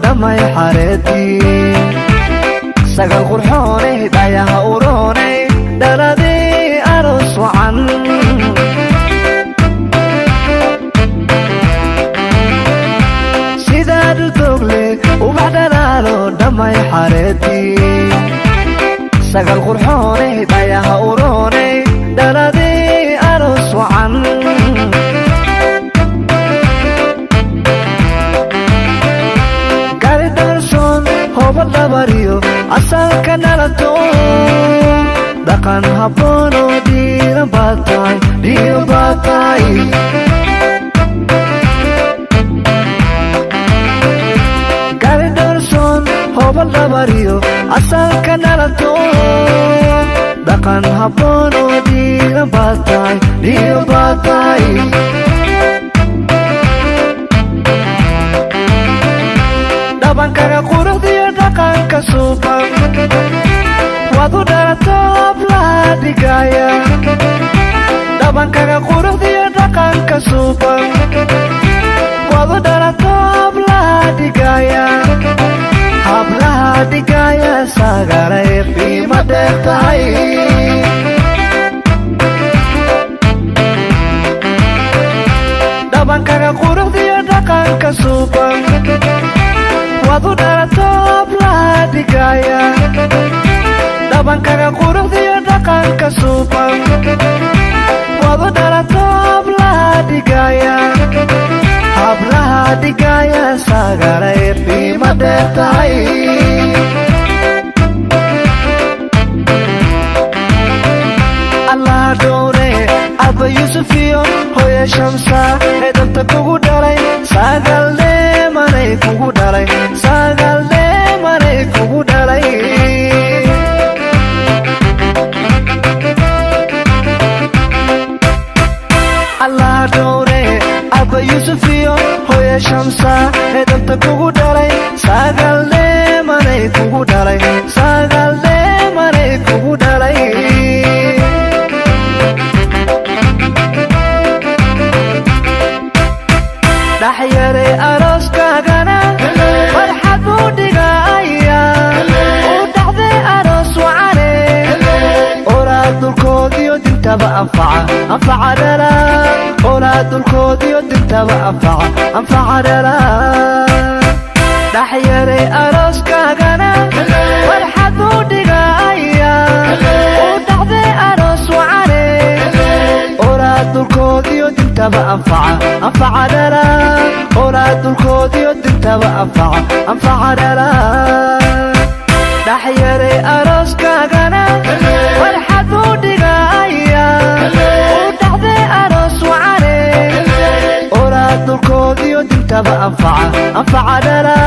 دمي حارتي سقل قرحوني دايها وروني دلدي أرس وعن سيداد تغلي وبعد لالو دمي حارتي سقل قرحوني دايها وروني دلدي أرس وعن bariyo asalka nalato dhaqan habboon oo diiran baatay gari darson hobal bariyo asalka nalato dhaqan habboon oo diiran baatay dhabankaga quruxdiyo dhaqanka suuban wadu dhalatoob laha dhigaya dhabankaga quruxdiyo dhaqanka suuban wadu dhalatoob laha dhigaya hablaha dhigaya sagalay qiimo dheer tahay dhabankaga quruxdiyo dhaqanka suuban wadu dhalatoob laha dhigaya dhabankaga quruxdiyo dhaqanka suuban wadu dhalatoob laha dhigaya hablaha dhigaya sagalay qiimo dheer tahay allah dhowre abba yusufiyo hooya shamsa ee danta kugu dhalay sagalde manay kugu dhalay sagalde manay kugu dhalay allah dhowre abba yusufiyo hooya shamsa ee danta kugu dhalay sagalde manay kugu dhalay sagalde manay kugu dhalay dhaxyare arooskaagana farxad u dhigaya u dhaxde aroos wacane olaad dulkoodiyo dintaba anfaca dhala olaad dulkoodiyo dintaba anfaca dhala dhaxyare arooskaagana farxad u dhigaya u dhaxde aroos wacane olaad dulkoodiyo dintaba anfaca dhala olaad dulkoodiyo dintaba anfaca dhala dhaxyare arooskaagana farxad u dhigaya u dhaxde aroos wacane olaad dulkoodiyo dintaba anfaca dhala